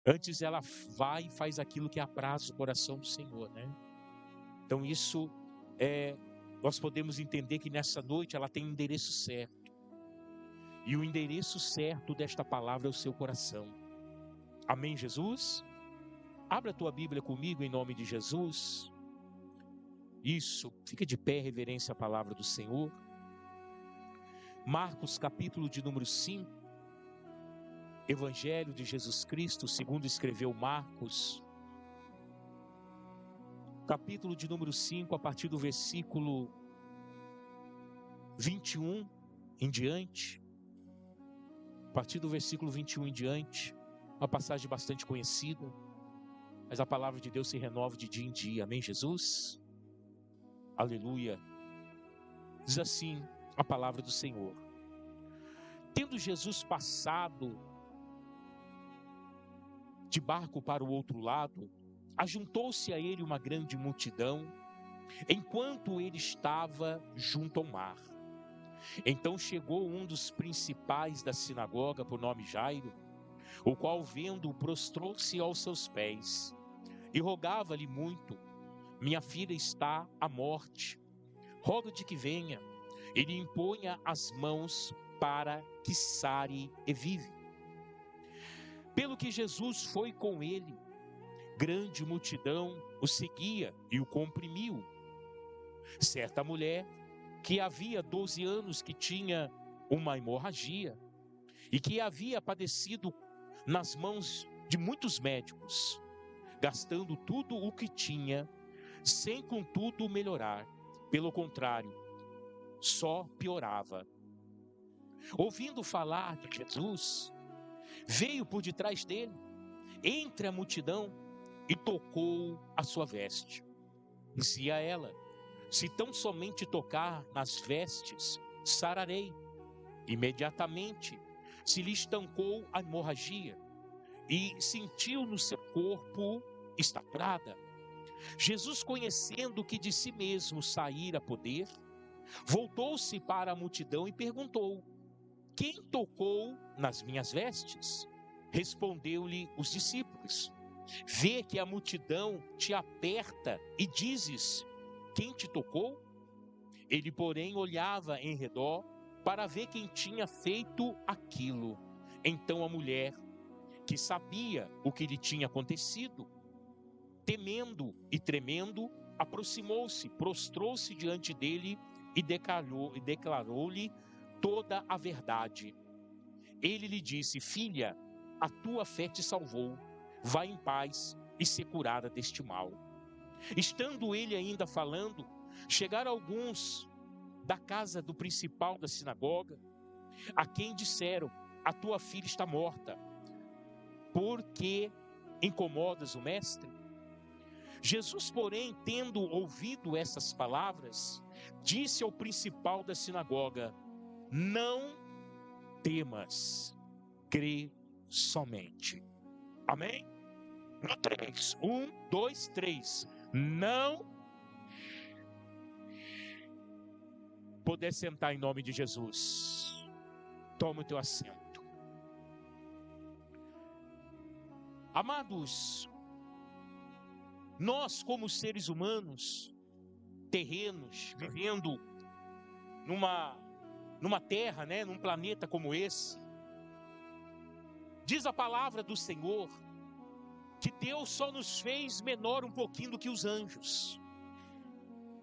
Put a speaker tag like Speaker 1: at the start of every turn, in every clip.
Speaker 1: Antes ela vai e faz aquilo que apraz o coração do Senhor, né? Então isso nós podemos entender que nessa noite ela tem um endereço certo. E o endereço certo desta palavra é o seu coração. Amém, Jesus? Abra a tua Bíblia comigo em nome de Jesus. Isso, fica de pé, reverência à palavra do Senhor. Marcos, capítulo de número 5. Evangelho de Jesus Cristo, segundo escreveu Marcos. Capítulo de número 5, a partir do versículo 21 em diante. A partir do versículo 21 em diante. Uma passagem bastante conhecida. Mas a palavra de Deus se renova de dia em dia. Amém, Jesus? Aleluia. Diz assim a palavra do Senhor. Tendo Jesus passado de barco para o outro lado, ajuntou-se a ele uma grande multidão, enquanto ele estava junto ao mar. Então chegou um dos principais da sinagoga, por nome Jairo, o qual, vendo-o, prostrou-se aos seus pés e rogava-lhe muito: minha filha está à morte, rogo-te que venha e lhe imponha as mãos para que sare e vive. Pelo que Jesus foi com ele, grande multidão o seguia e o comprimiu. Certa mulher, que havia 12 anos que tinha uma hemorragia, e que havia padecido nas mãos de muitos médicos, gastando tudo o que tinha, sem contudo melhorar, pelo contrário, só piorava. Ouvindo falar de Jesus, veio por detrás dele, entre a multidão, e tocou a sua veste. Dizia ela: se tão somente tocar nas vestes, sararei. Imediatamente se lhe estancou a hemorragia e sentiu no seu corpo estar curada. Jesus, conhecendo que de si mesmo saíra poder, voltou-se para a multidão e perguntou: quem tocou nas minhas vestes? Respondeu-lhe os discípulos: vê que a multidão te aperta e dizes: quem te tocou? Ele, porém, olhava em redor para ver quem tinha feito aquilo. Então a mulher, que sabia o que lhe tinha acontecido, temendo e tremendo, aproximou-se, prostrou-se diante dele e declarou-lhe toda a verdade. Ele lhe disse: filha, a tua fé te salvou, vai em paz e ser curada deste mal. Estando ele ainda falando, chegaram alguns da casa do principal da sinagoga, a quem disseram: a tua filha está morta, por que incomodas o mestre? Jesus, porém, tendo ouvido essas palavras, disse ao principal da sinagoga: não temas, crê somente. Amém? No 3, 1, 2, 3. Não. Poder sentar em nome de Jesus. Toma o teu assento. Amados, nós como seres humanos, terrenos, vivendo numa terra, num planeta como esse, diz a palavra do Senhor que Deus só nos fez menor um pouquinho do que os anjos.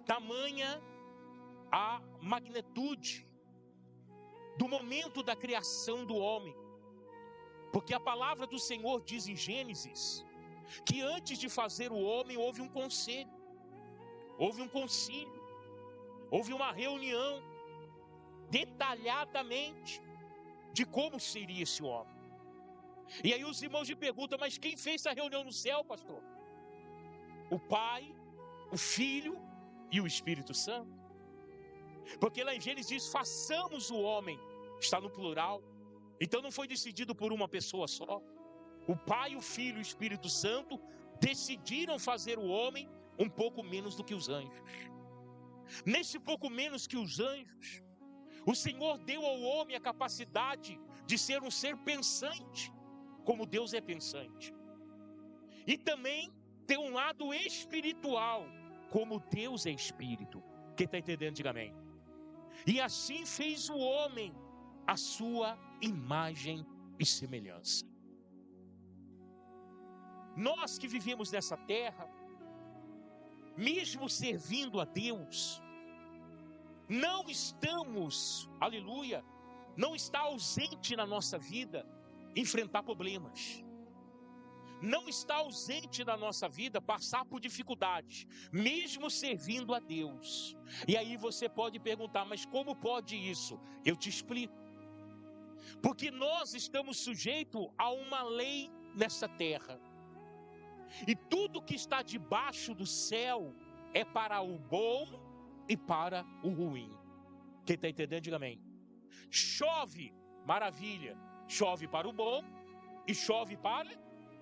Speaker 1: Tamanha a magnitude do momento da criação do homem. Porque a palavra do Senhor diz em Gênesis que antes de fazer o homem houve um conselho, houve um concílio, houve uma reunião detalhadamente de como seria esse homem. E aí os irmãos me perguntam: mas quem fez essa reunião no céu, pastor? O Pai, o Filho e o Espírito Santo. Porque lá em Gênesis diz: façamos o homem, está no plural. Então não foi decidido por uma pessoa só. O Pai, o Filho e o Espírito Santo decidiram fazer o homem um pouco menos do que os anjos. Nesse pouco menos que os anjos, o Senhor deu ao homem a capacidade de ser um ser pensante, como Deus é pensante. e também tem um lado espiritual, como Deus é espírito. Quem está entendendo, diga amém. E assim fez o homem a sua imagem e semelhança. Nós que vivemos nessa terra, mesmo servindo a Deus, não estamos, aleluia, não está ausente na nossa vida enfrentar problemas. Não está ausente na nossa vida passar por dificuldades, mesmo servindo a Deus. E aí você pode perguntar, mas como pode isso? Eu te explico. Porque nós estamos sujeitos a uma lei nessa terra. E tudo que está debaixo do céu é para o bom e para o ruim. Quem está entendendo, diga amém. Chove, maravilha. Chove para o bom e chove para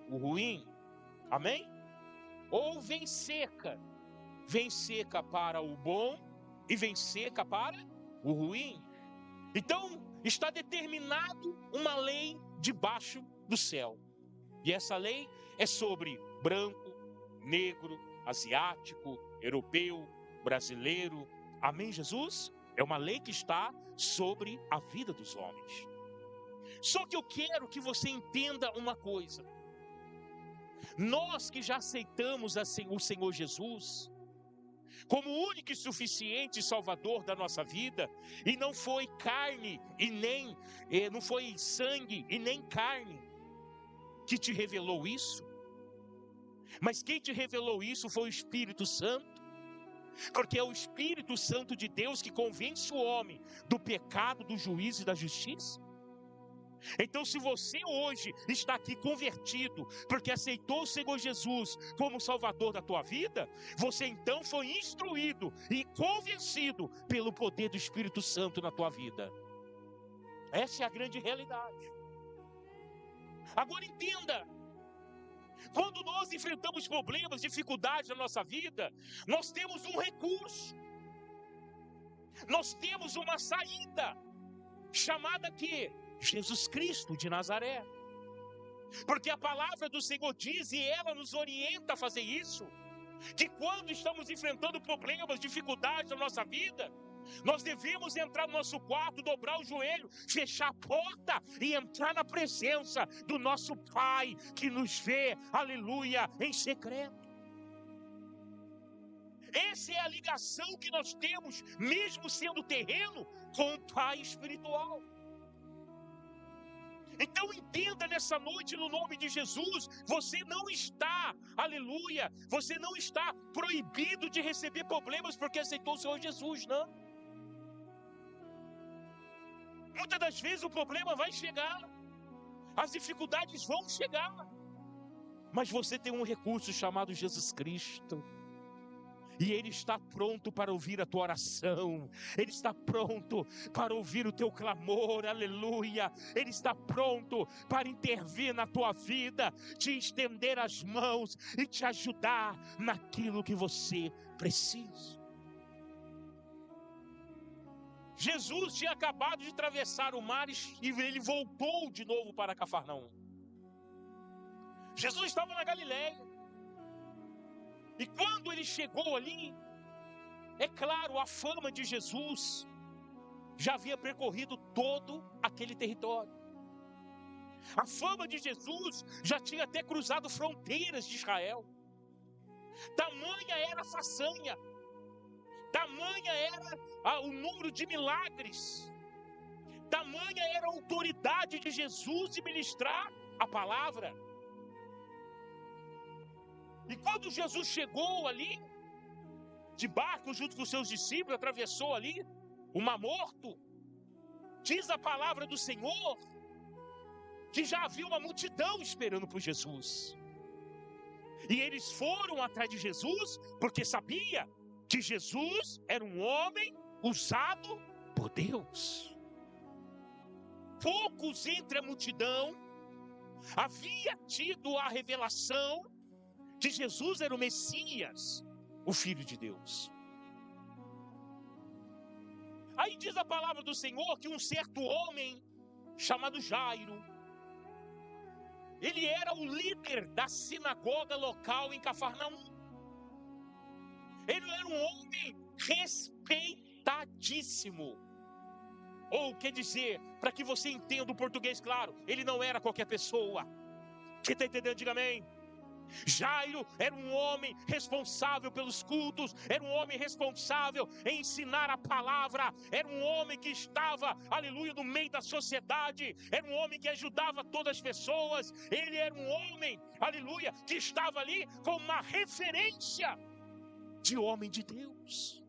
Speaker 1: o ruim. Amém? Ou vem seca para o bom e vem seca para o ruim. Então, está determinado uma lei debaixo do céu. E essa lei é sobre branco, negro, asiático, europeu, brasileiro. Amém, Jesus? É uma lei que está sobre a vida dos homens. Só que eu quero que você entenda uma coisa. Nós que já aceitamos o Senhor Jesus como único e suficiente Salvador da nossa vida, e não foi carne e nem não foi sangue e nem carne que te revelou isso, mas quem te revelou isso foi o Espírito Santo, porque é o Espírito Santo de Deus que convence o homem do pecado, do juízo e da justiça. Então, se você hoje está aqui convertido, porque aceitou o Senhor Jesus como Salvador da tua vida, você então foi instruído e convencido pelo poder do Espírito Santo na tua vida. Essa é a grande realidade. Agora entenda, quando nós enfrentamos problemas, dificuldades na nossa vida, nós temos um recurso, nós temos uma saída, chamada aqui Jesus Cristo de Nazaré. Porque a palavra do Senhor diz, e ela nos orienta a fazer isso, que quando estamos enfrentando problemas, dificuldades na nossa vida, nós devemos entrar no nosso quarto, dobrar o joelho, fechar a porta e entrar na presença do nosso Pai que nos vê, aleluia, em secreto. Essa é a ligação que nós temos, mesmo sendo terreno, com o Pai espiritual. Então entenda nessa noite, no nome de Jesus, você não está, aleluia, você não está proibido de receber problemas porque aceitou o Senhor Jesus, não. Muitas das vezes o problema vai chegar, as dificuldades vão chegar, mas você tem um recurso chamado Jesus Cristo. E Ele está pronto para ouvir a tua oração, Ele está pronto para ouvir o teu clamor, aleluia. Ele está pronto para intervir na tua vida, te estender as mãos e te ajudar naquilo que você precisa. Jesus tinha acabado de atravessar o mar e ele voltou de novo para Cafarnaum. Jesus estava na Galileia. E quando ele chegou ali, é claro, a fama de Jesus já havia percorrido todo aquele território. A fama de Jesus já tinha até cruzado fronteiras de Israel. Tamanha era a façanha, tamanha era o número de milagres, tamanha era a autoridade de Jesus de ministrar a palavra. E quando Jesus chegou ali, de barco junto com os seus discípulos, atravessou ali o Mar Morto, diz a palavra do Senhor, que já havia uma multidão esperando por Jesus. E eles foram atrás de Jesus, porque sabia que Jesus era um homem usado por Deus. Poucos entre a multidão havia tido a revelação que Jesus era o Messias, o Filho de Deus. Aí diz a palavra do Senhor que um certo homem chamado Jairo, Ele era o líder da sinagoga local em Cafarnaum. Ele era um homem respeitadíssimo. Ou quer dizer, para que você entenda o português claro, ele não era qualquer pessoa. Quem está entendendo, diga amém. Jairo era um homem responsável pelos cultos, era um homem responsável em ensinar a palavra, era um homem que estava, aleluia, no meio da sociedade, era um homem que ajudava todas as pessoas, ele era um homem, aleluia, que estava ali como uma referência de homem de Deus.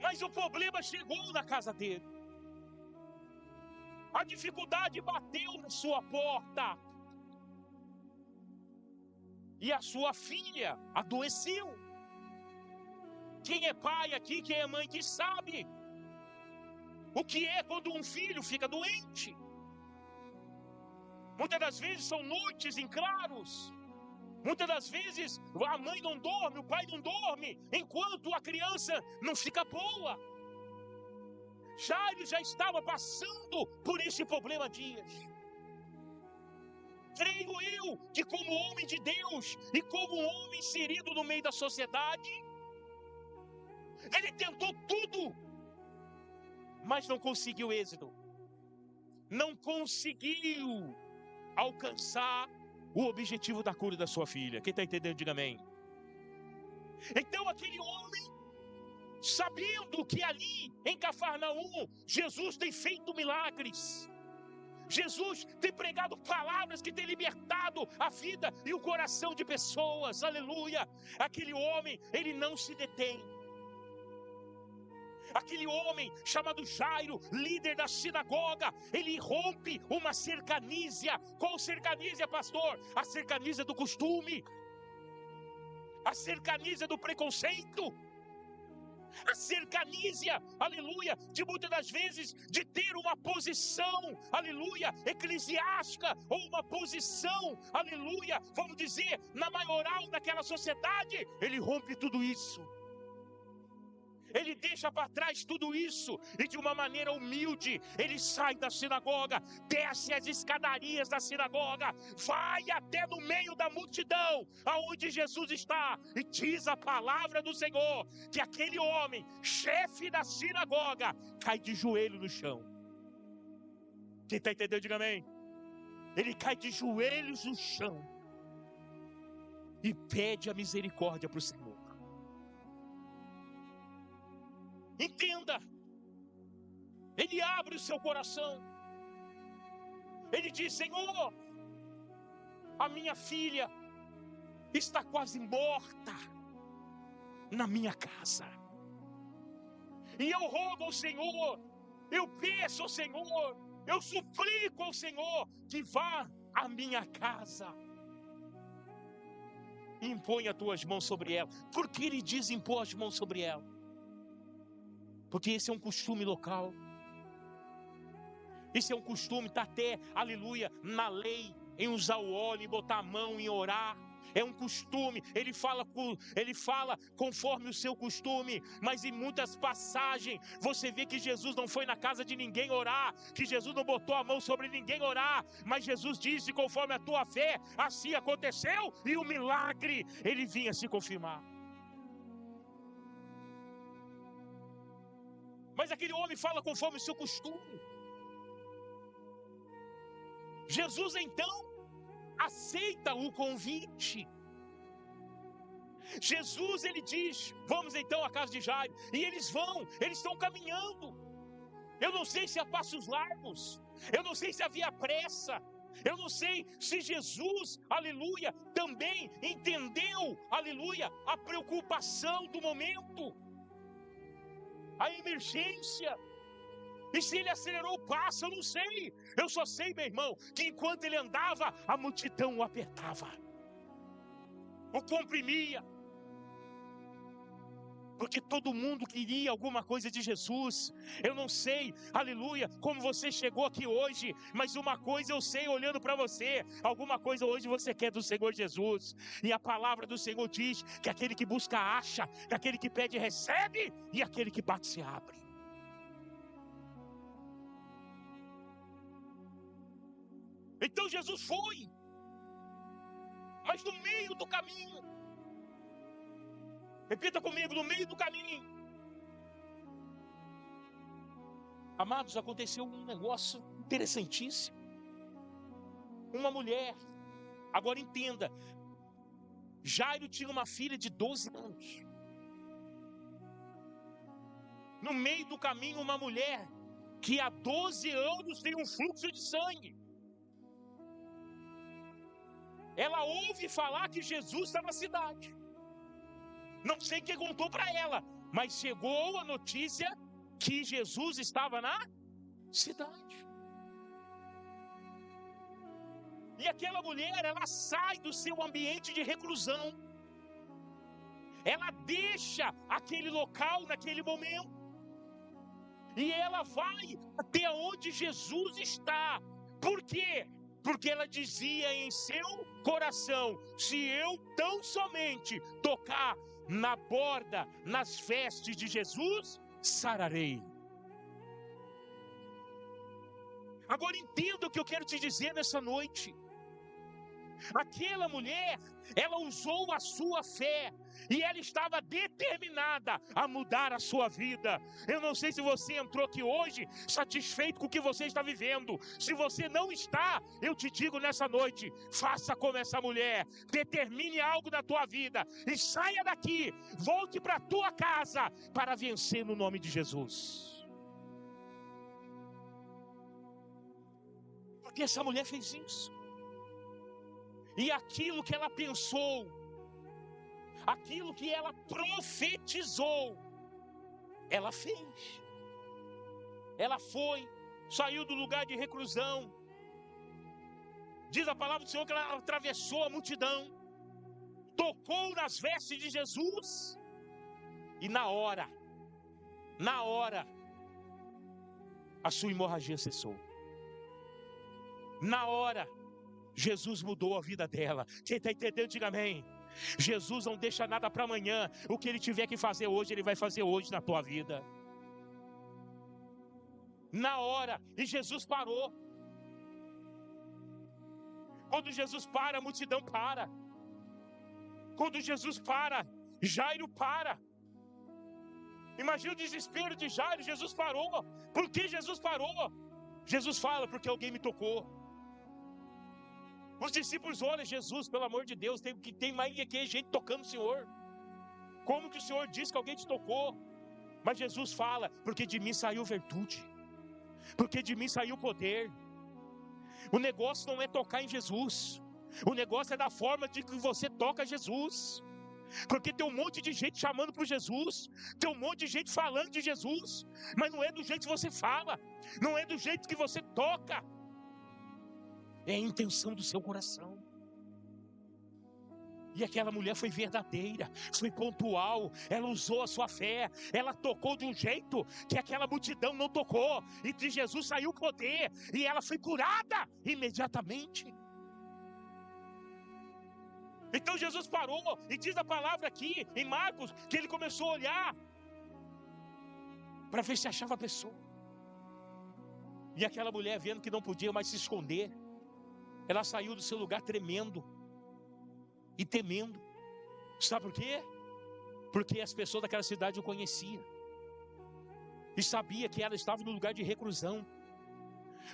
Speaker 1: Mas o problema chegou na casa dele, a dificuldade bateu na sua porta, e a sua filha adoeceu. Quem é pai aqui, quem é mãe que sabe o que é quando um filho fica doente. Muitas das vezes são noites em claros. Muitas das vezes a mãe não dorme, o pai não dorme, enquanto a criança não fica boa. Jairo já estava passando por esse problema há dias. Creio eu que como homem de Deus e como um homem inserido no meio da sociedade, ele tentou tudo, mas não conseguiu êxito. Não conseguiu alcançar o objetivo da cura da sua filha. Quem está entendendo, diga amém. Então aquele homem, sabendo que ali em Cafarnaum, Jesus tem feito milagres, Jesus tem pregado palavras que tem libertado a vida e o coração de pessoas, aleluia. Aquele homem, ele não se detém. Aquele homem chamado Jairo, líder da sinagoga, ele rompe uma cercanísia. Qual cercanísia, pastor? A cercanísia do costume, a cercanísia do preconceito, a cercanísia, aleluia, de muitas das vezes de ter uma posição, aleluia, eclesiástica, ou uma posição, aleluia, vamos dizer, na maioral daquela sociedade. Ele rompe tudo isso. Ele deixa para trás tudo isso e de uma maneira humilde, ele sai da sinagoga, desce as escadarias da sinagoga, vai até no meio da multidão, aonde Jesus está, e diz a palavra do Senhor, que aquele homem, chefe da sinagoga, cai de joelho no chão. Quem está entendendo, diga amém. Ele cai de joelhos no chão e pede a misericórdia para o Senhor. Entenda, ele abre o seu coração, ele diz: Senhor, a minha filha está quase morta na minha casa, e eu rogo ao Senhor, eu peço ao Senhor, eu suplico ao Senhor que vá à minha casa e impõe as tuas mãos sobre ela. Por que ele diz impor as mãos sobre ela? Porque esse é um costume local. Esse é um costume, está até, aleluia, na lei, em usar o óleo e botar a mão e orar. É um costume, ele fala conforme o seu costume, mas em muitas passagens você vê que Jesus não foi na casa de ninguém orar, que Jesus não botou a mão sobre ninguém orar, mas Jesus disse: conforme a tua fé, assim aconteceu, e o milagre, ele vinha se confirmar. Mas aquele homem fala conforme o seu costume. Jesus então aceita o convite. Jesus, ele diz: vamos então à casa de Jairo. E eles vão, eles estão caminhando. Eu não sei se há passos largos, eu não sei se havia pressa, eu não sei se Jesus, aleluia, também entendeu, aleluia, a preocupação do momento, a emergência, e se ele acelerou o passo, eu não sei. Eu só sei, meu irmão, que enquanto ele andava, a multidão o apertava, o comprimia, porque todo mundo queria alguma coisa de Jesus. Eu não sei, aleluia, como você chegou aqui hoje, mas uma coisa eu sei olhando para você: alguma coisa hoje você quer do Senhor Jesus. E a palavra do Senhor diz que aquele que busca acha, que aquele que pede recebe, e aquele que bate se abre. Então Jesus foi, mas no meio do caminho, repita comigo, no meio do caminho, amados, aconteceu um negócio interessantíssimo. Uma mulher, agora entenda, Jairo tinha uma filha de 12 anos. No meio do caminho, uma mulher que há 12 anos tem um fluxo de sangue. Ela ouve falar que Jesus está na cidade. Não sei quem contou para ela, mas chegou a notícia que Jesus estava na cidade. E aquela mulher, ela sai do seu ambiente de reclusão. Ela deixa aquele local naquele momento. E ela vai até onde Jesus está. Por quê? Porque ela dizia em seu coração: se eu tão somente tocar na borda, nas vestes de Jesus, sararei. Agora entenda o que eu quero te dizer nessa noite. Aquela mulher, ela usou a sua fé e ela estava determinada a mudar a sua vida. Eu não sei se você entrou aqui hoje satisfeito com o que você está vivendo. Se você não está, eu te digo nessa noite, faça como essa mulher, determine algo na tua vida e saia daqui, volte para a tua casa para vencer no nome de Jesus. Porque essa mulher fez isso. E aquilo que ela pensou, aquilo que ela profetizou, ela fez. Ela foi, saiu do lugar de reclusão. Diz a palavra do Senhor que ela atravessou a multidão, tocou nas vestes de Jesus, e na hora, a sua hemorragia cessou. Na hora, Jesus mudou a vida dela. Quem está entendendo, diga amém. Jesus não deixa nada para amanhã. O que Ele tiver que fazer hoje, Ele vai fazer hoje na tua vida. Na hora, e Jesus parou. Quando Jesus para, a multidão para. Quando Jesus para, Jairo para. Imagina o desespero de Jairo. Jesus parou. Por que Jesus parou? Jesus fala: porque alguém me tocou. Os discípulos olham: Jesus, pelo amor de Deus, tem mais que gente tocando o Senhor. Como que o Senhor diz que alguém te tocou? Mas Jesus fala: porque de mim saiu virtude, porque de mim saiu poder. O negócio não é tocar em Jesus, o negócio é da forma de que você toca Jesus. Porque tem um monte de gente chamando por Jesus, tem um monte de gente falando de Jesus, mas não é do jeito que você fala, não é do jeito que você toca. É a intenção do seu coração. E aquela mulher foi verdadeira, foi pontual, ela usou a sua fé, ela tocou de um jeito que aquela multidão não tocou, e de Jesus saiu o poder, e ela foi curada imediatamente. Então Jesus parou, e diz a palavra aqui em Marcos, que ele começou a olhar para ver se achava a pessoa. E aquela mulher, vendo que não podia mais se esconder, ela saiu do seu lugar tremendo e temendo. Sabe por quê? Porque as pessoas daquela cidade o conheciam e sabia que ela estava no lugar de reclusão,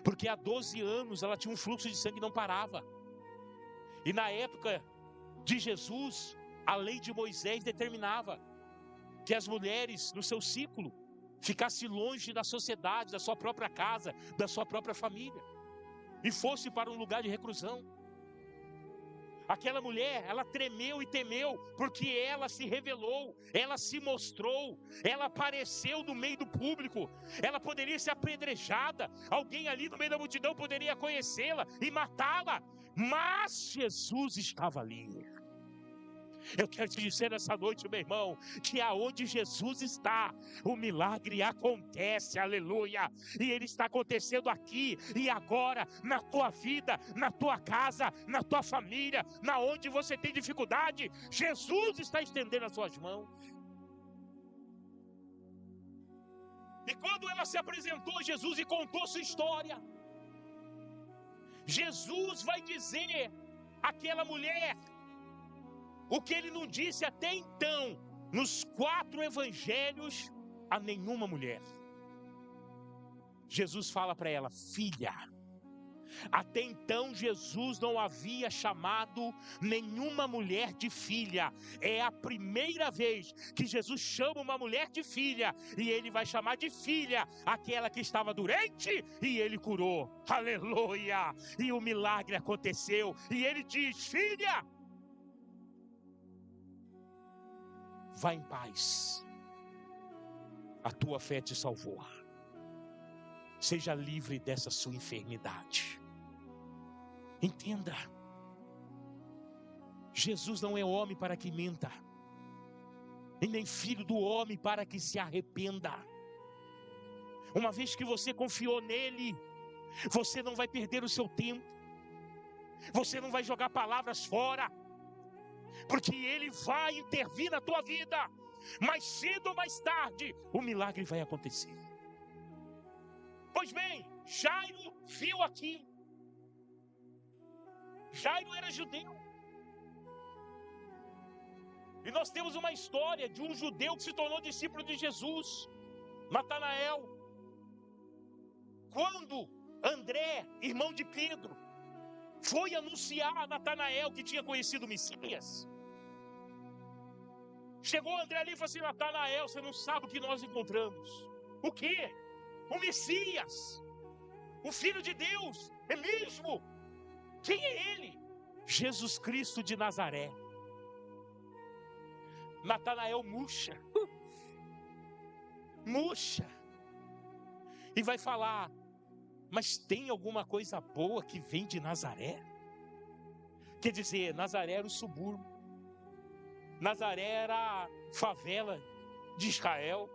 Speaker 1: porque há 12 anos ela tinha um fluxo de sangue que não parava. E na época de Jesus, a lei de Moisés determinava que as mulheres no seu ciclo ficassem longe da sociedade, da sua própria casa, da sua própria família, e fosse para um lugar de reclusão. Aquela mulher, ela tremeu e temeu, porque ela se revelou, ela se mostrou, ela apareceu no meio do público. Ela poderia ser apedrejada, alguém ali no meio da multidão poderia conhecê-la e matá-la, mas Jesus estava ali. Eu quero te dizer nessa noite, meu irmão, que aonde Jesus está, o milagre acontece, aleluia. E ele está acontecendo aqui e agora, na tua vida, na tua casa, na tua família, na onde você tem dificuldade, Jesus está estendendo as suas mãos. E quando ela se apresentou a Jesus e contou sua história, Jesus vai dizer àquela mulher o que ele não disse até então nos 4 evangelhos a nenhuma mulher. Jesus fala para ela: filha. Até então Jesus não havia chamado nenhuma mulher de filha. É a primeira vez que Jesus chama uma mulher de filha, e ele vai chamar de filha aquela que estava doente e ele curou. Aleluia! E o milagre aconteceu, e ele diz: filha, vá em paz, a tua fé te salvou. Seja livre dessa sua enfermidade. Entenda, Jesus não é homem para que minta, e nem filho do homem para que se arrependa. Uma vez que você confiou nele, você não vai perder o seu tempo, você não vai jogar palavras fora, porque ele vai intervir na tua vida. Mais cedo ou mais tarde, o milagre vai acontecer. Pois bem, Jairo viu aquilo. Jairo era judeu. E nós temos uma história de um judeu que se tornou discípulo de Jesus, Natanael. Quando André, irmão de Pedro, foi anunciar a Natanael que tinha conhecido o Messias, chegou André ali e falou assim: Natanael, você não sabe o que nós encontramos. O quê? O Messias, o Filho de Deus, é mesmo? Quem é ele? Jesus Cristo de Nazaré. Natanael murcha, e vai falar: mas tem alguma coisa boa que vem de Nazaré? Quer dizer, Nazaré era o subúrbio, Nazaré era a favela de Israel,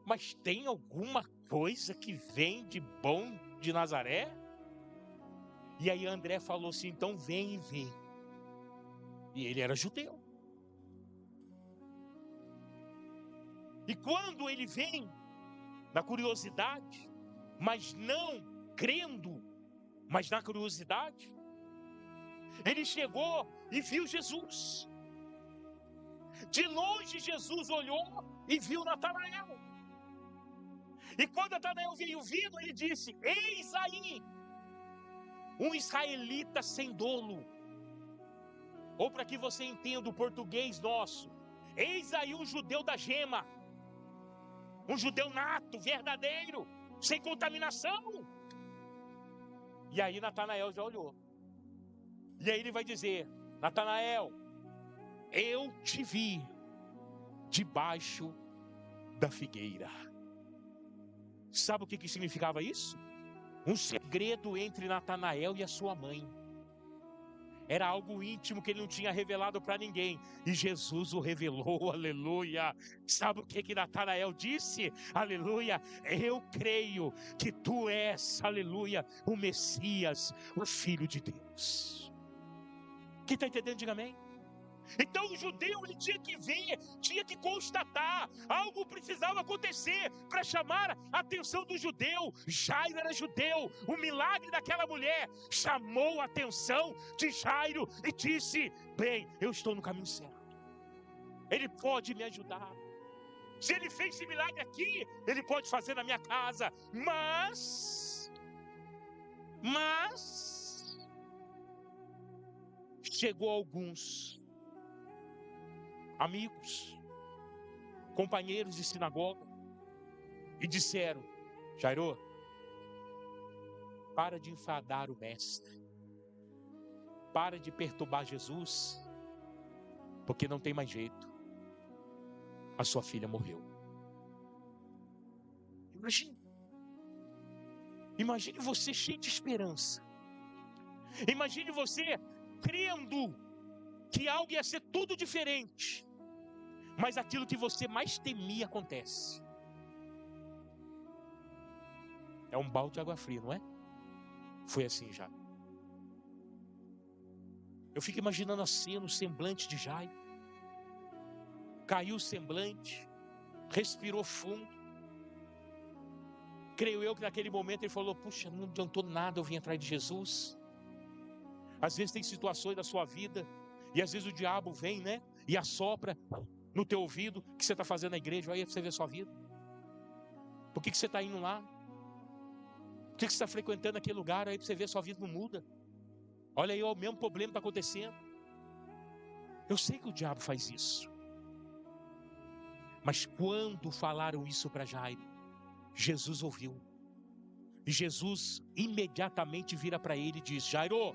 Speaker 1: mas tem alguma coisa que vem de bom de Nazaré? E aí André falou assim: então vem e vê. E ele era judeu. E quando ele vem, na curiosidade, mas não crendo, mas na curiosidade, ele chegou e viu Jesus. De longe Jesus olhou e viu Natanael. E quando Natanael veio vindo, ele disse: eis aí um israelita sem dolo. Ou para que você entenda o português nosso, eis aí um judeu da gema, um judeu nato, verdadeiro, sem contaminação. E aí Natanael já olhou. E aí ele vai dizer: Natanael, eu te vi debaixo da figueira. Sabe o que significava isso? Um segredo entre Natanael e a sua mãe. Era algo íntimo que ele não tinha revelado para ninguém, e Jesus o revelou. Aleluia. Sabe o que Natanael disse? Aleluia. Eu creio que tu és, aleluia, o Messias, o Filho de Deus. Quem está entendendo, diga amém. Então o judeu, ele tinha que ver, tinha que constatar, algo precisava acontecer para chamar a atenção do judeu. Jairo era judeu, o milagre daquela mulher chamou a atenção de Jairo e disse: bem, eu estou no caminho certo, ele pode me ajudar. Se ele fez esse milagre aqui, ele pode fazer na minha casa. Mas chegou alguns amigos, companheiros de sinagoga, e disseram: Jairo, para de enfadar o mestre, para de perturbar Jesus, porque não tem mais jeito, a sua filha morreu. Imagine você cheio de esperança, imagine você crendo que algo ia ser tudo diferente, mas aquilo que você mais temia acontece. É um balde de água fria, não é? Foi assim já. Eu fico imaginando a cena, o semblante de Jairo. Caiu o semblante, respirou fundo. Creio eu que naquele momento ele falou: puxa, não adiantou nada eu vim atrás de Jesus. Às vezes tem situações da sua vida, e às vezes o diabo vem, né? E assopra no teu ouvido que você está fazendo na igreja. Aí você vê a sua vida. Por que você está indo lá? Por que você está frequentando aquele lugar? Aí você vê a sua vida não muda. Olha aí, o mesmo problema está acontecendo. Eu sei que o diabo faz isso. Mas quando falaram isso para Jairo, Jesus ouviu. E Jesus imediatamente vira para ele e diz: Jairo,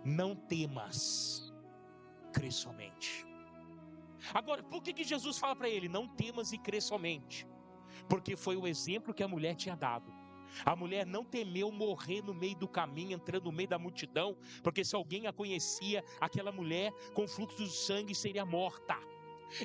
Speaker 1: não temas, crê somente. Agora, por que Jesus fala para ele: não temas e crê somente? Porque foi o exemplo que a mulher tinha dado. A mulher não temeu morrer no meio do caminho, entrando no meio da multidão, porque se alguém a conhecia, aquela mulher com fluxo de sangue seria morta.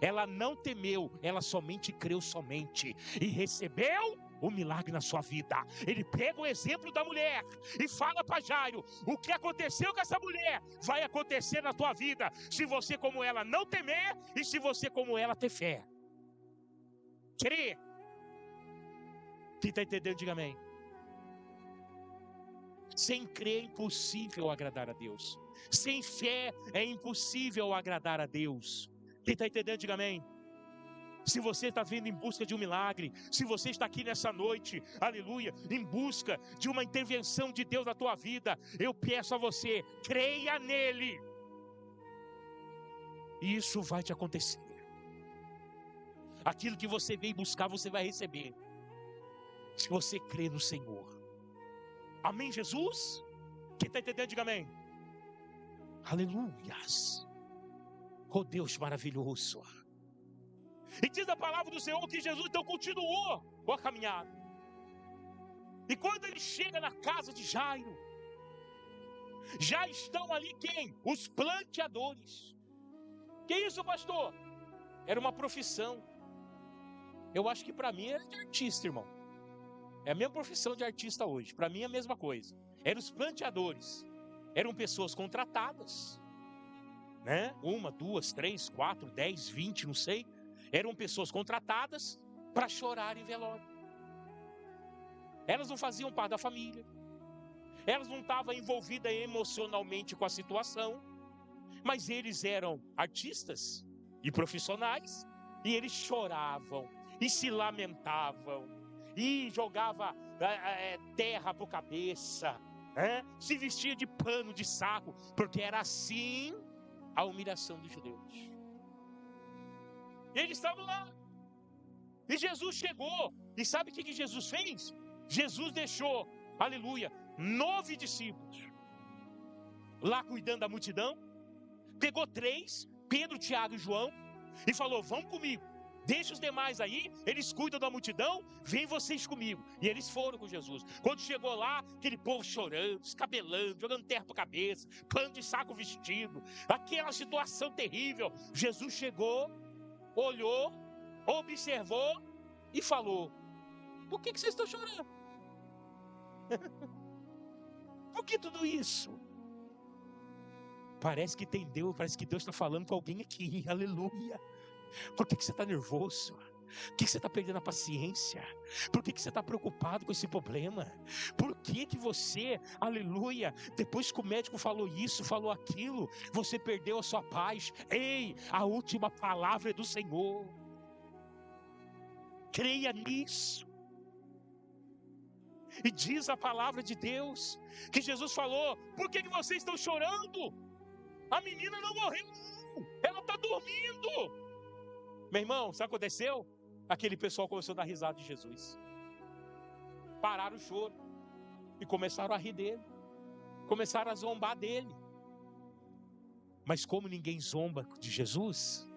Speaker 1: Ela não temeu, ela somente creu somente e recebeu o milagre na sua vida. Ele pega o exemplo da mulher e fala para Jairo: o que aconteceu com essa mulher vai acontecer na tua vida, se você como ela não temer e se você como ela ter fé. Crê. Quem está entendendo, diga amém. Sem crer é impossível agradar a Deus. Sem fé é impossível agradar a Deus. Quem está entendendo, diga amém. Se você está vindo em busca de um milagre, se você está aqui nessa noite, aleluia, em busca de uma intervenção de Deus na tua vida, eu peço a você, creia nele. E isso vai te acontecer. Aquilo que você veio buscar, você vai receber. Se você crê no Senhor. Amém, Jesus? Quem está entendendo, diga amém. Aleluias. Oh Deus maravilhoso. E diz a palavra do Senhor que Jesus então continuou a caminhada. E quando ele chega na casa de Jairo, já estão ali quem? Os planteadores. Que isso, pastor? Era uma profissão. Eu acho que para mim era de artista, irmão. É a mesma profissão de artista hoje. Para mim é a mesma coisa. Eram os planteadores. Eram pessoas contratadas, né? 1, 2, 3, 4, 10, 20, não sei. Eram pessoas contratadas para chorar em velório. Elas não faziam parte da família. Elas não estavam envolvidas emocionalmente com a situação. Mas eles eram artistas e profissionais. E eles choravam e se lamentavam. E jogava terra para a cabeça. Se vestia de pano de saco. Porque era assim a humilhação dos judeus. E eles estavam lá. E Jesus chegou. E sabe o que Jesus fez? Jesus deixou, aleluia, 9 discípulos lá cuidando da multidão. Pegou 3, Pedro, Tiago e João, e falou: vão comigo. Deixa os demais aí, eles cuidam da multidão, vem vocês comigo. E eles foram com Jesus. Quando chegou lá, aquele povo chorando, descabelando, jogando terra para a cabeça, pano de saco vestido, aquela situação terrível. Jesus chegou, olhou, observou e falou: por que vocês estão chorando? Por que tudo isso? Parece que tem Deus, parece que Deus está falando com alguém aqui, aleluia. Por que você está nervoso? Por que você está perdendo a paciência? Por que você está preocupado com esse problema? Por que você, aleluia, depois que o médico falou isso, falou aquilo, você perdeu a sua paz? Ei, a última palavra é do Senhor. Creia nisso. E diz a palavra de Deus que Jesus falou: por que vocês estão chorando? A menina não morreu, não. Ela está dormindo. Meu irmão, sabe o que aconteceu? Aquele pessoal começou a dar risada de Jesus. Pararam o choro e começaram a rir dele. Começaram a zombar dele. Mas como ninguém zomba de Jesus,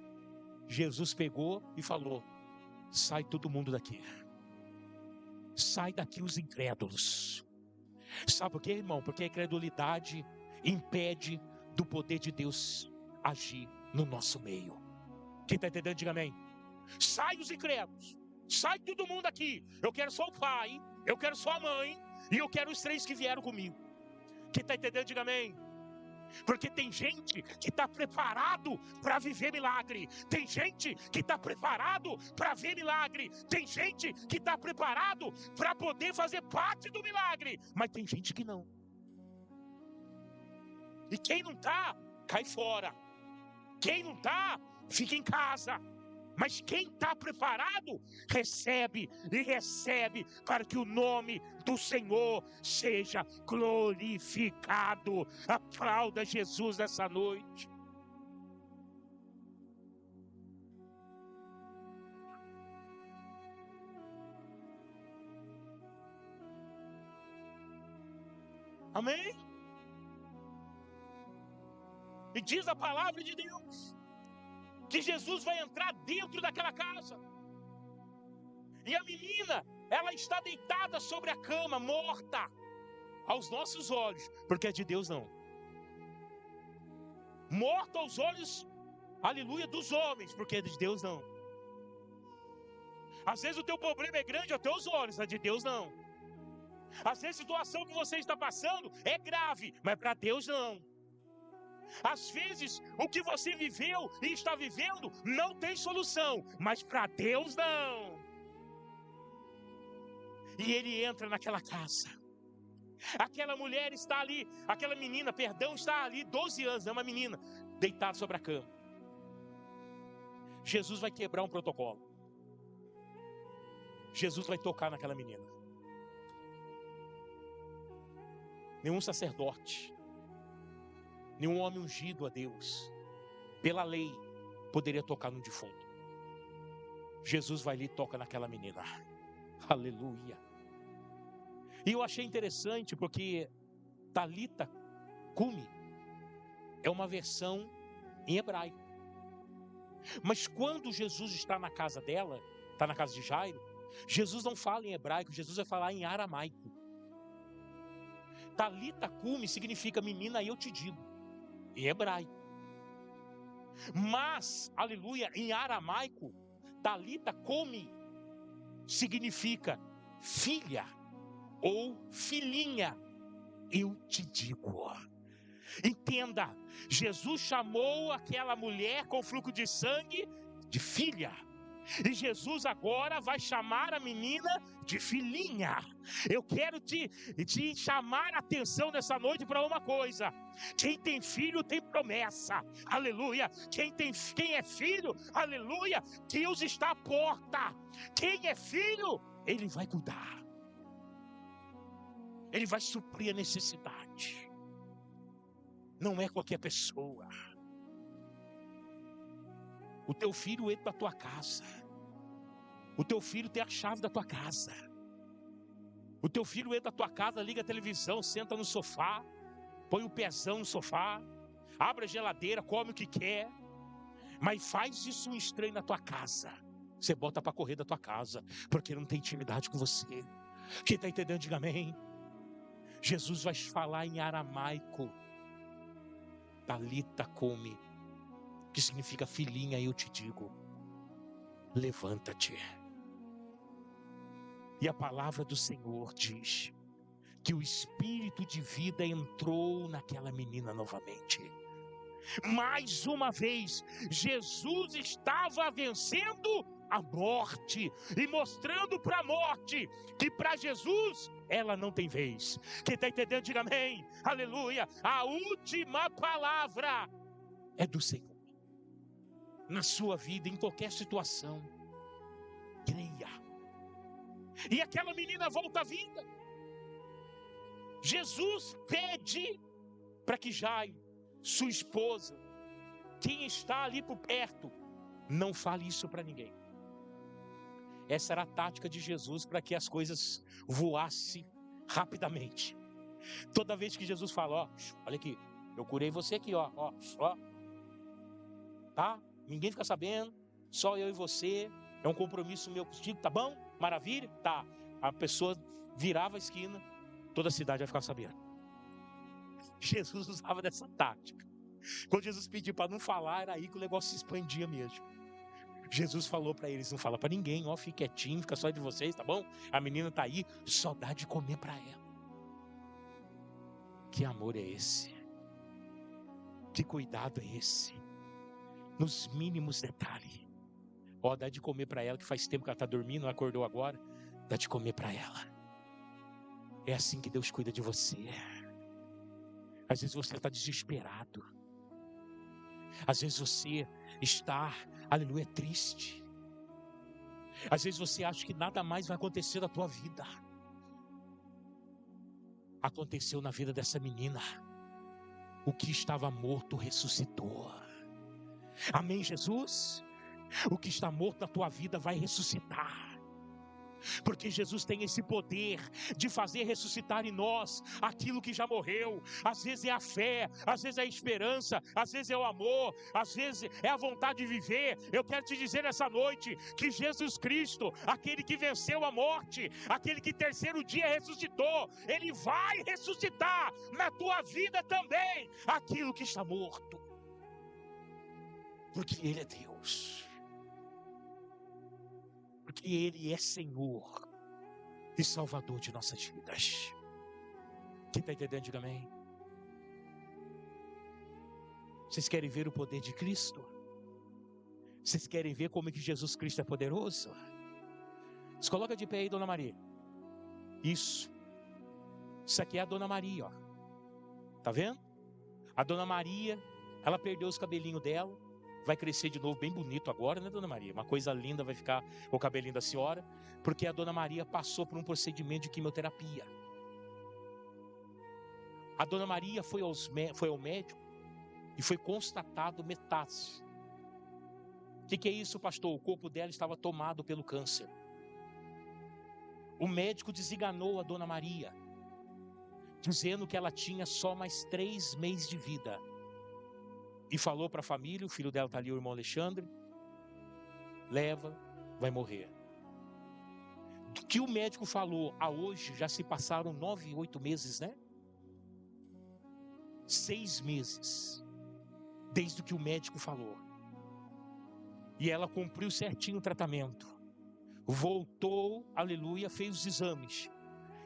Speaker 1: Jesus pegou e falou: sai todo mundo daqui. Sai daqui os incrédulos. Sabe por quê, irmão? Porque a incredulidade impede do poder de Deus agir no nosso meio. Quem está entendendo, diga amém. Sai os incrédulos. Sai todo mundo aqui. Eu quero só o pai, eu quero só a mãe e eu quero os 3 que vieram comigo. Quem está entendendo, diga amém. Porque tem gente que está preparado para viver milagre. Tem gente que está preparado para ver milagre. Tem gente que está preparado para poder fazer parte do milagre. Mas tem gente que não. E quem não está, cai fora. Quem não está, fica em casa. Mas quem está preparado, recebe e recebe para que o nome do Senhor seja glorificado. Aplauda Jesus nessa noite. Amém? E diz a palavra de Deus que Jesus vai entrar dentro daquela casa. E a menina, ela está deitada sobre a cama, morta, aos nossos olhos, porque é de Deus não. Morta aos olhos, aleluia, dos homens, porque é de Deus não. Às vezes o teu problema é grande aos teus olhos, é de Deus não. Às vezes a situação que você está passando é grave, mas para Deus não. Às vezes o que você viveu e está vivendo não tem solução, mas para Deus não. E ele entra naquela casa. Aquela mulher está ali, aquela menina, perdão, está ali, 12 anos, é uma menina, deitada sobre a cama. Jesus vai quebrar um protocolo. Jesus vai tocar naquela menina. Nenhum sacerdote, nenhum homem ungido a Deus, pela lei, poderia tocar no defunto. Jesus vai ali e toca naquela menina. Aleluia. E eu achei interessante porque Talita Cumi é uma versão em hebraico. Mas quando Jesus está na casa dela, está na casa de Jairo, Jesus não fala em hebraico, Jesus vai falar em aramaico. Talita Cumi significa menina, eu te digo, em hebraico. Mas, aleluia, em aramaico, Talita Cumi significa filha ou filhinha, eu te digo. Entenda, Jesus chamou aquela mulher com fluxo de sangue de filha. E Jesus agora vai chamar a menina de filhinha. Eu quero te chamar a atenção nessa noite para uma coisa. Quem tem filho tem promessa. Aleluia. Quem é filho, aleluia, Deus está à porta. Quem é filho, Ele vai cuidar. Ele vai suprir a necessidade. Não é qualquer pessoa. O teu filho entra na tua casa. O teu filho tem a chave da tua casa. O teu filho entra na tua casa, liga a televisão, senta no sofá, põe o pezão no sofá, abre a geladeira, come o que quer, mas faz isso um estranho na tua casa. Você bota para correr da tua casa, porque não tem intimidade com você. Quem está entendendo, diga amém. Jesus vai falar em aramaico, Talita Cumi, que significa filhinha, eu te digo, levanta-te. E a palavra do Senhor diz que o espírito de vida entrou naquela menina novamente. Mais uma vez, Jesus estava vencendo a morte e mostrando para a morte que para Jesus ela não tem vez. Quem está entendendo, diga amém. Aleluia. A última palavra é do Senhor. Na sua vida, em qualquer situação, creia. E aquela menina volta à vida. Jesus pede para que Jairo, sua esposa, quem está ali por perto, não fale isso para ninguém. Essa era a tática de Jesus para que as coisas voassem rapidamente. Toda vez que Jesus fala, ó, olha aqui, eu curei você aqui, ó, tá? Ninguém fica sabendo, só eu e você, é um compromisso meu contigo, tá bom? Maravilha? Tá. A pessoa virava a esquina, toda a cidade vai ficar sabendo. Jesus usava dessa tática. Quando Jesus pediu para não falar, era aí que o negócio se expandia mesmo. Jesus falou para eles, não fala para ninguém, ó, fique quietinho, fica só de vocês, tá bom? A menina tá aí, só dá de comer para ela. Que amor é esse? Que cuidado é esse? Nos mínimos detalhes. Ó, dá de comer para ela, que faz tempo que ela está dormindo, acordou agora. Dá de comer para ela. É assim que Deus cuida de você. Às vezes você está desesperado. Às vezes você está, aleluia, triste. Às vezes você acha que nada mais vai acontecer na tua vida. Aconteceu na vida dessa menina. O que estava morto ressuscitou. Amém, Jesus? O que está morto na tua vida vai ressuscitar. Porque Jesus tem esse poder de fazer ressuscitar em nós aquilo que já morreu. Às vezes é a fé, às vezes é a esperança, às vezes é o amor, às vezes é a vontade de viver. Eu quero te dizer nessa noite que Jesus Cristo, aquele que venceu a morte, aquele que terceiro dia ressuscitou, Ele vai ressuscitar na tua vida também aquilo que está morto. Porque Ele é Deus. Porque Ele é Senhor e Salvador de nossas vidas. Quem está entendendo, diga amém. Vocês querem ver o poder de Cristo? Vocês querem ver como é que Jesus Cristo é poderoso? Se coloca de pé aí, Dona Maria. Isso aqui é a Dona Maria, ó. Tá vendo? A Dona Maria, ela perdeu os cabelinhos dela. Vai crescer de novo bem bonito agora, né, Dona Maria? Uma coisa linda vai ficar o cabelinho da senhora, porque a Dona Maria passou por um procedimento de quimioterapia. A Dona Maria foi ao médico e foi constatado metástase. O que é isso, pastor? O corpo dela estava tomado pelo câncer. O médico desenganou a Dona Maria, dizendo que ela tinha só mais 3 meses de vida. E falou para a família, o filho dela está ali, o irmão Alexandre, leva, vai morrer. Do que o médico falou a hoje, já se passaram 9, 8 meses, né? 6 meses, desde que o médico falou. E ela cumpriu certinho o tratamento. Voltou, aleluia, fez os exames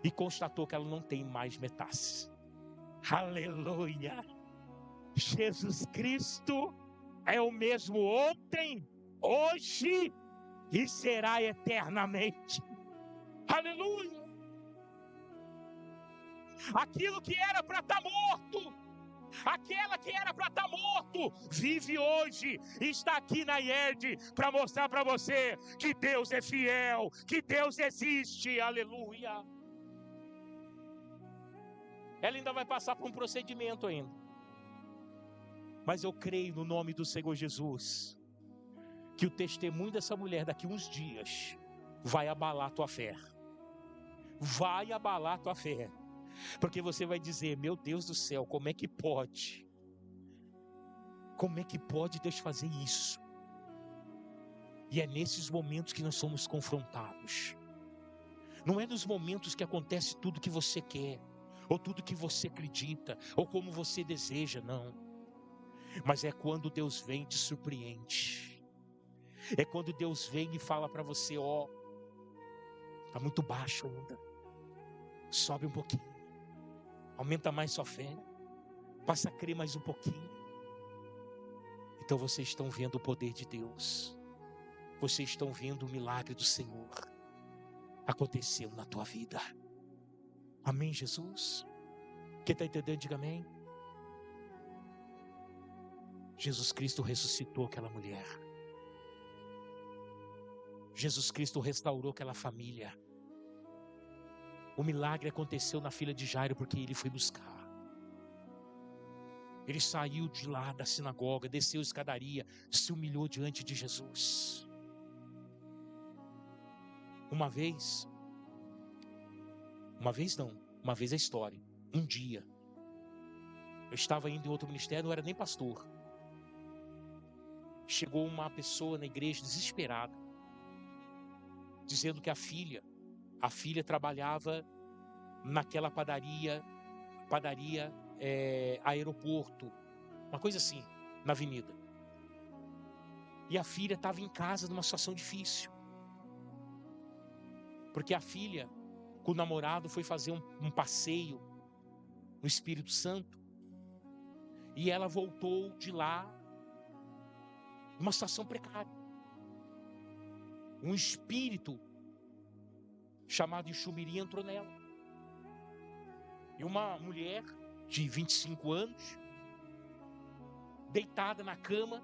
Speaker 1: e constatou que ela não tem mais metástase. Aleluia! Jesus Cristo é o mesmo ontem, hoje e será eternamente. Aleluia! Aquilo que era para estar morto, aquela que era para estar morto, vive hoje e está aqui na IERD para mostrar para você que Deus é fiel, que Deus existe. Aleluia! Ela ainda vai passar por um procedimento ainda. Mas eu creio no nome do Senhor Jesus, que o testemunho dessa mulher daqui uns dias vai abalar a tua fé. Vai abalar a tua fé. Porque você vai dizer, meu Deus do céu, como é que pode? Como é que pode Deus fazer isso? E é nesses momentos que nós somos confrontados. Não é nos momentos que acontece tudo que você quer, ou tudo que você acredita, ou como você deseja, não. Mas é quando Deus vem e te surpreende. É quando Deus vem e fala para você, ó, está muito baixo ainda. Sobe um pouquinho. Aumenta mais sua fé. Passa a crer mais um pouquinho. Então vocês estão vendo o poder de Deus. Vocês estão vendo o milagre do Senhor acontecendo na tua vida. Amém, Jesus? Quem está entendendo, diga amém. Jesus Cristo ressuscitou aquela mulher. Jesus Cristo restaurou aquela família. O milagre aconteceu na filha de Jairo porque ele foi buscar. Ele saiu de lá da sinagoga, desceu a escadaria, se humilhou diante de Jesus. Uma vez a história. Um dia, eu estava indo em outro ministério, não era nem pastor. Chegou uma pessoa na igreja desesperada, dizendo que a filha trabalhava naquela padaria aeroporto, uma coisa assim, na avenida. E a filha estava em casa numa situação difícil, porque a filha, com o namorado, foi fazer um passeio no Espírito Santo, e ela voltou de lá numa situação precária. Um espírito chamado Ixumiri entrou nela. E uma mulher de 25 anos, deitada na cama,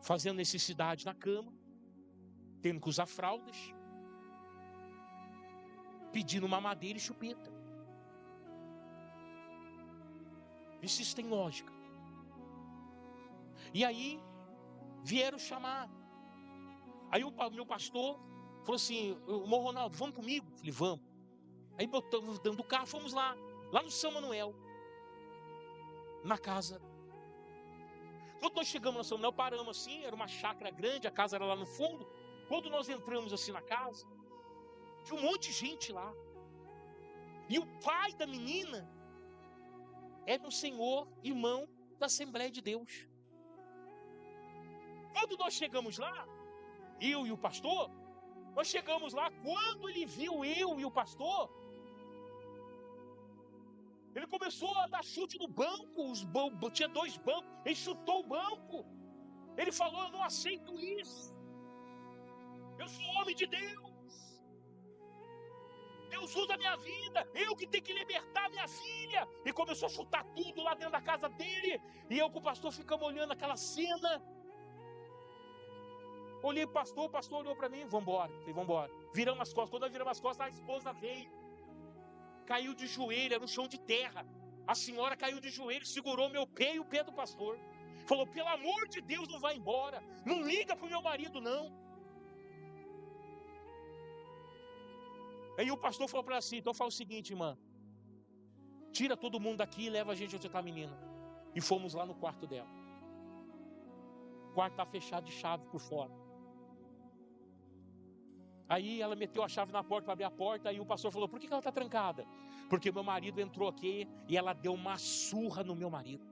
Speaker 1: fazendo necessidade na cama, tendo que usar fraldas, pedindo mamadeira e chupeta. Isso tem lógica. E aí vieram chamar. Aí o meu pastor falou assim: irmão Ronaldo, vamos comigo? Eu falei, vamos. Aí botamos dentro do carro, fomos lá no São Manuel, na casa. Quando nós chegamos no São Manuel, paramos assim, era uma chácara grande, a casa era lá no fundo. Quando nós entramos assim na casa, tinha um monte de gente lá. E o pai da menina era um senhor, irmão da Assembleia de Deus. Quando nós chegamos lá, eu e o pastor, nós chegamos lá, quando ele viu eu e o pastor, ele começou a dar chute no banco, tinha 2 bancos, ele chutou o banco. Ele falou, eu não aceito isso. Eu sou homem de Deus. Deus usa a minha vida, eu que tenho que libertar minha filha. E começou a chutar tudo lá dentro da casa dele. E eu com o pastor ficamos olhando aquela cena. Olhei o pastor olhou para mim, vamos embora. Falei, vamos embora. Viramos as costas, quando nós viramos as costas, a esposa veio. Caiu de joelho, era um chão de terra. A senhora caiu de joelho, segurou meu pé e o pé do pastor. Falou, pelo amor de Deus, não vai embora. Não liga pro meu marido, não. Aí o pastor falou para ela assim, então fala o seguinte, irmã. Tira todo mundo daqui e leva a gente onde está a menina. E fomos lá no quarto dela. O quarto está fechado de chave por fora. Aí ela meteu a chave na porta para abrir a porta. Aí o pastor falou, por que ela está trancada? Porque meu marido entrou aqui e ela deu uma surra no meu marido.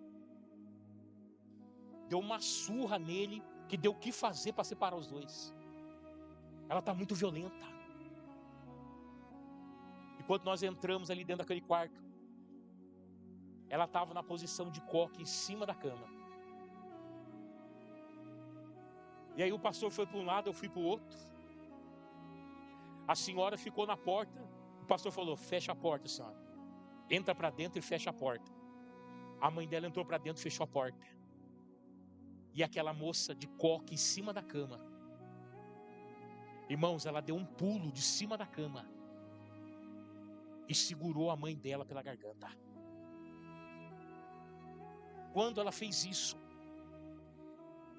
Speaker 1: Deu uma surra nele que deu o que fazer para separar os dois. Ela está muito violenta. E quando nós entramos ali dentro daquele quarto, ela estava na posição de coque em cima da cama. E aí o pastor foi para um lado, eu fui para o outro. A senhora ficou na porta. O pastor falou, fecha a porta, senhora. Entra para dentro e fecha a porta. A mãe dela entrou para dentro e fechou a porta. E aquela moça de coque em cima da cama. Irmãos, ela deu um pulo de cima da cama. E segurou a mãe dela pela garganta. Quando ela fez isso,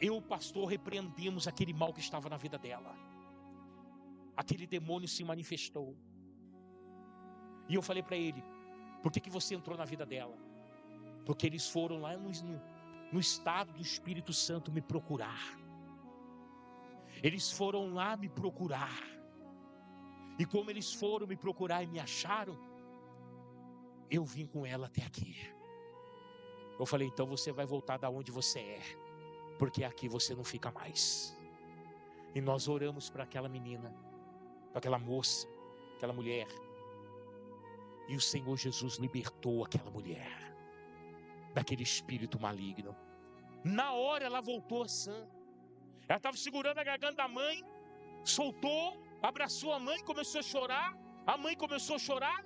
Speaker 1: eu, o pastor, repreendemos aquele mal que estava na vida dela. Aquele demônio se manifestou. E eu falei para ele, por que você entrou na vida dela? Porque eles foram lá no estado do Espírito Santo me procurar. Eles foram lá me procurar. E como eles foram me procurar e me acharam, eu vim com ela até aqui. Eu falei, então você vai voltar da onde você é, porque aqui você não fica mais. E nós oramos para aquela menina, para aquela moça, aquela mulher. E o Senhor Jesus libertou aquela mulher daquele espírito maligno. Na hora ela voltou sã. Ela estava segurando a garganta da mãe, soltou, abraçou a mãe, começou a chorar. A mãe começou a chorar.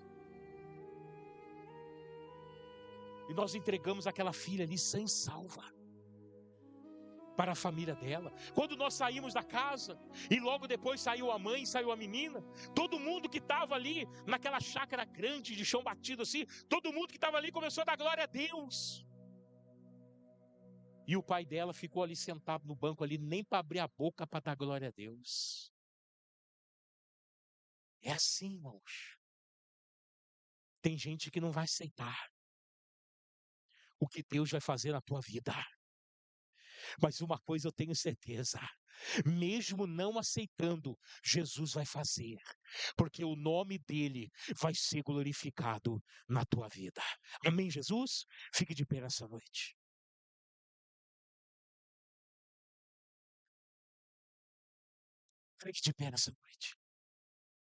Speaker 1: E nós entregamos aquela filha ali sã e salva para a família dela. Quando nós saímos da casa, e logo depois saiu a mãe, saiu a menina, todo mundo que estava ali, naquela chácara grande, de chão batido assim, todo mundo que estava ali começou a dar glória a Deus. E o pai dela ficou ali sentado no banco ali, nem para abrir a boca para dar glória a Deus. É assim, irmãos. Tem gente que não vai aceitar o que Deus vai fazer na tua vida. Mas uma coisa eu tenho certeza, mesmo não aceitando, Jesus vai fazer, porque o nome dele vai ser glorificado na tua vida. Amém, Jesus? Fique de pé nessa noite. Fique de pé nessa noite.